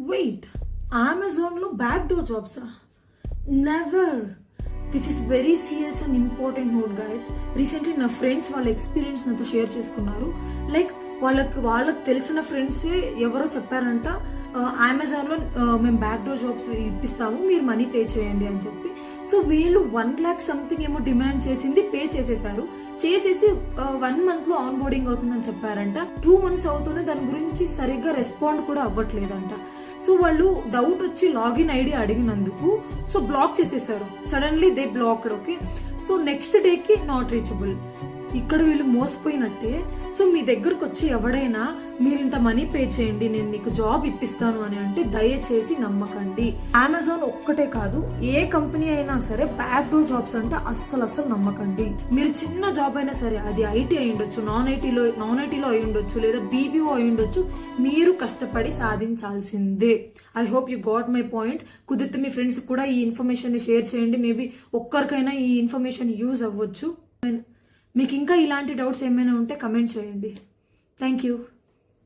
Wait, అమెజాన్లో back door జాబ్సా? Never. This is very serious and important note guys. Recently నా friends వాళ్ళ experience నాతో షేర్ చేసుకున్నారు. లైక్ వాళ్ళకి తెలిసిన ఫ్రెండ్సే ఎవరో చెప్పారంట, అమెజాన్లో మేము బ్యాక్ డోర్ జాబ్స్ ఇప్పిస్తాము, మీరు మనీ పే చేయండి అని చెప్పి. సో వీళ్ళు 1 lakh సంథింగ్ ఏమో డిమాండ్ చేసింది, పే చేసేసారు. చేసేసి 1 month లో ఆన్ బోర్డింగ్ అవుతుందని చెప్పారంట. 2 months అవుతూనే దాని గురించి సరిగ్గా రెస్పాండ్ కూడా అవ్వట్లేదంట. సో వాళ్ళు డౌట్ వచ్చి లాగిన్ ఐడి అడిగినందుకు సో బ్లాక్ చేసేసారు. Suddenly they blocked. Okay, so next డేకి నాట్ రీచబుల్. ఇక్కడ వీళ్ళు మోసపోయినట్టే. సో మీ దగ్గరకు వచ్చి ఎవడైనా మీరు ఇంత మనీ పే చేయండి, నేను మీకు జాబ్ ఇప్పిస్తాను అని అంటే దయచేసి నమ్మకండి. అమెజాన్ ఒక్కటే కాదు, ఏ కంపెనీ అయినా సరే బ్యాక్ డోర్ జాబ్స్ అంటే అస్సలు నమ్మకండి. మీరు చిన్న జాబ్ అయినా సరే, అది ఐటీ అయి ఉండొచ్చు, నాన్ ఐటీలో అయి ఉండొచ్చు, లేదా బీపీఓ అయి ఉండొచ్చు, మీరు కష్టపడి సాధించాల్సిందే. I hope you got my point. కుదిరితే మీ ఫ్రెండ్స్ కూడా ఈ ఇన్ఫర్మేషన్ ని షేర్ చేయండి. మేబీ ఒక్కరికైనా ఈ ఇన్ఫర్మేషన్ యూజ్ అవ్వచ్చు. మీకు ఇంకా ఇలాంటి డౌట్స్ ఏమైనా ఉంటే కమెంట్ చేయండి. Thank you.